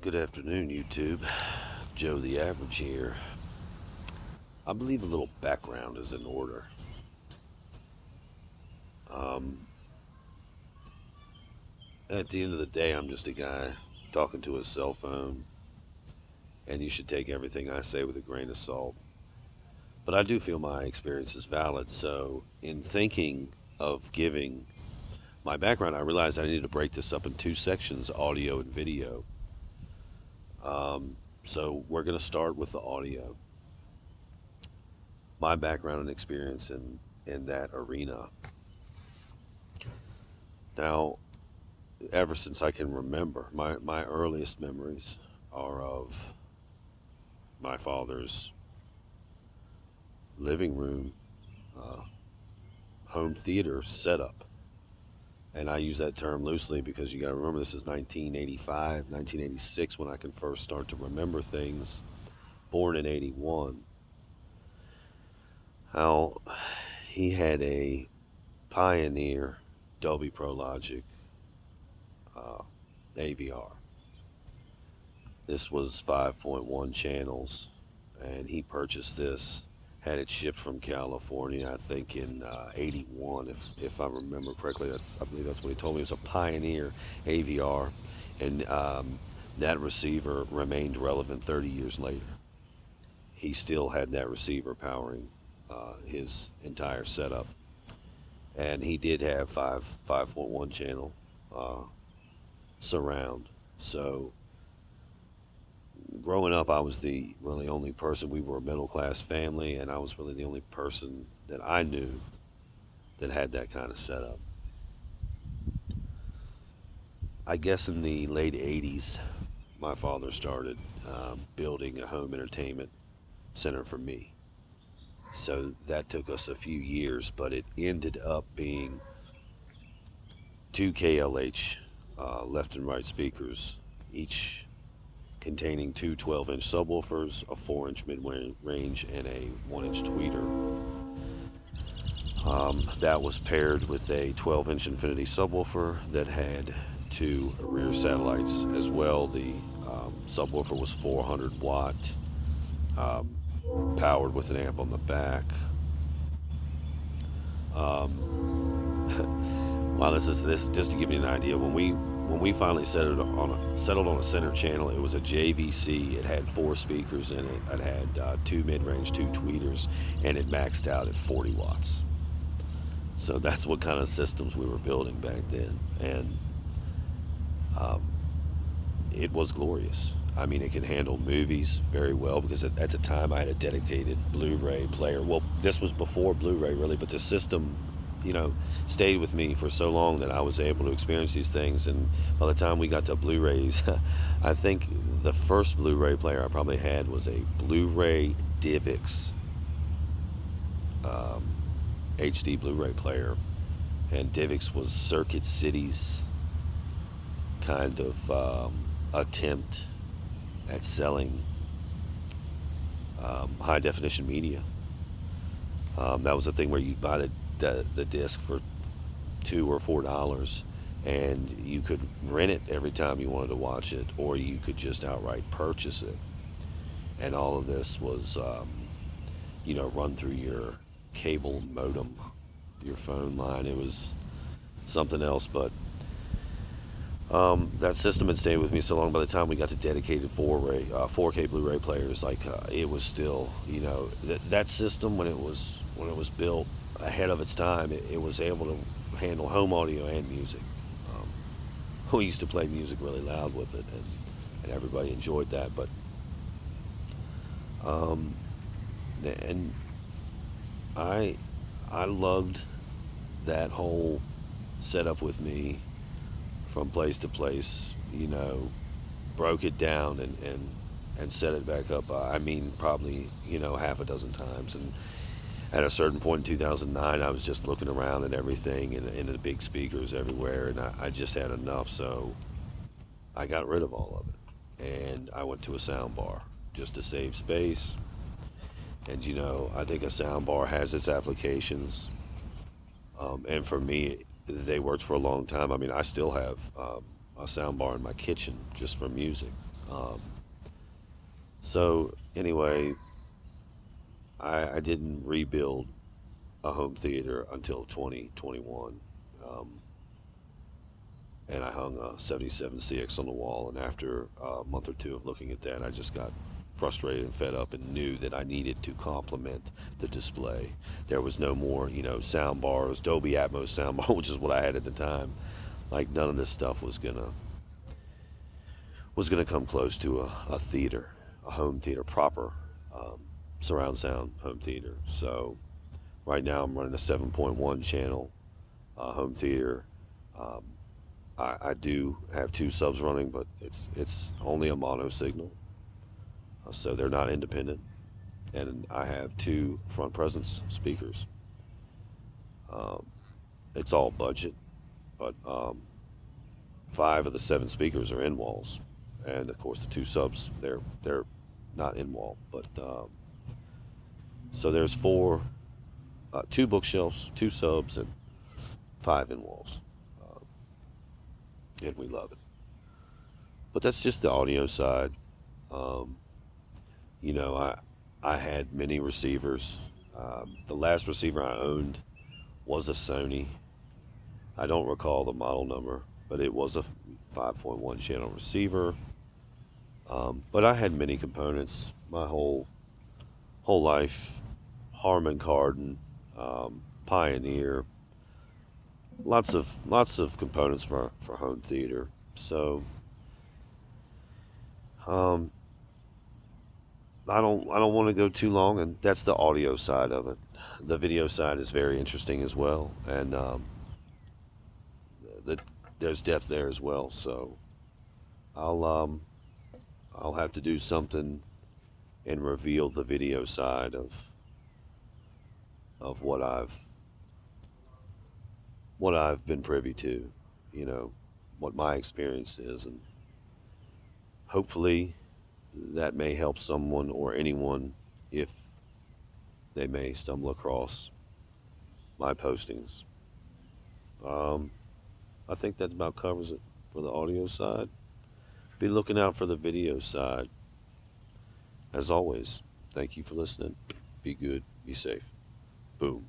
Good afternoon, YouTube. Joe the Average here. I believe a little background is in order. Um, at the end of the day, I'm just a guy talking to his cell phone, and you should take everything I say with a grain of salt. But I do feel my experience is valid, so in thinking of giving my background, I realized I needed to break this up in two sections, audio and video. So we're going to start with the audio. My background and experience in that arena. Now, ever since I can remember, my earliest memories are of my father's living room, uh, home theater setup. And I use that term loosely because you got to remember this is 1985, 1986 when I can first start to remember things. Born in 81. How he had a Pioneer Dolby Pro Logic uh, AVR. This was 5.1 channels, and he purchased this, had it shipped from California, I think in '81, if I remember correctly. I believe that's what he told me. It was a Pioneer AVR, and that receiver remained relevant 30 years later. He still had that receiver powering his entire setup, and he did have 5.1 channel uh, surround. So growing up, I was the really only person. We were a middle class family, and I was really the only person that I knew that had that kind of setup. I guess in the late '80s, my father started building a home entertainment center for me. So that took us a few years, but it ended up being two KLH left and right speakers, each containing two 12-inch subwoofers, a 4-inch mid-range, and a 1-inch tweeter. That was paired with a 12-inch Infinity subwoofer that had two rear satellites as well. The subwoofer was 400 watt, um, powered with an amp on the back. Wow, this is just to give you an idea. When we finally settled on a center channel, it was a JVC. It had four speakers in it. It had two mid-range, two tweeters, and it maxed out at 40 watts. So that's what kind of systems we were building back then, and um, it was glorious. I mean, it can handle movies very well because at the time I had a dedicated Blu-ray player. Well, this was before Blu-ray really, but the system, you know, stayed with me for so long that I was able to experience these things. And by the time we got to Blu-rays, I think the first Blu-ray player I probably had was a Blu-ray DivX um, HD Blu-ray player, and DivX was Circuit City's kind of attempt at selling high definition media. That was the thing where you buy the disc for $2 or $4, and you could rent it every time you wanted to watch it, or you could just outright purchase it. And all of this was, run through your cable modem, your phone line. It was something else, but that system had stayed with me so long. By the time we got to dedicated 4K Blu-ray players, it was still, that system when it was built ahead of its time, it was able to handle home audio and music. Um, we used to play music really loud with it, and everybody enjoyed that. But um, and I loved that whole setup with me from place to place, broke it down and set it back up. I mean, probably, half a dozen times. And at a certain point in 2009, I was just looking around at everything and the big speakers everywhere, and I just had enough. So I got rid of all of it. And I went to a sound bar just to save space. And, I think a sound bar has its applications. And for me, they worked for a long time. I mean, I still have a sound bar in my kitchen just for music. Um, so anyway, I didn't rebuild a home theater until 2021. Um, and I hung a 77 CX on the wall. And after a month or two of looking at that, I just got frustrated and fed up and knew that I needed to complement the display. There was no more, sound bars, Dolby Atmos sound bar, which is what I had at the time. Like none of this stuff was gonna come close to a theater, a home theater, proper um, surround sound home theater. So right now I'm running a 7.1 channel home theater. Um, I do have two subs running, but it's only a mono signal, so they're not independent. And I have two front presence speakers. Um, it's all budget, but five of the seven speakers are in walls, and of course the two subs they're not in wall. But so there's four, two bookshelves, two subs, and five in walls, um, and we love it. But that's just the audio side. Um, You know, I had many receivers. The last receiver I owned was a Sony. I don't recall the model number, but it was a 5.1 channel receiver. But I had many components my whole life. Harman Kardon, Pioneer, lots of components for home theater. So um, I don't want to go too long, and that's the audio side of it. The video side is very interesting as well, and the, there's depth there as well. So I'll um, I'll have to do something and reveal the video side of what I've been privy to, you know, what my experience is, and hopefully that may help someone or anyone if they may stumble across my postings. Um, I think that about covers it for the audio side. Be looking out for the video side. As always, thank you for listening. Be good, be safe. Boom.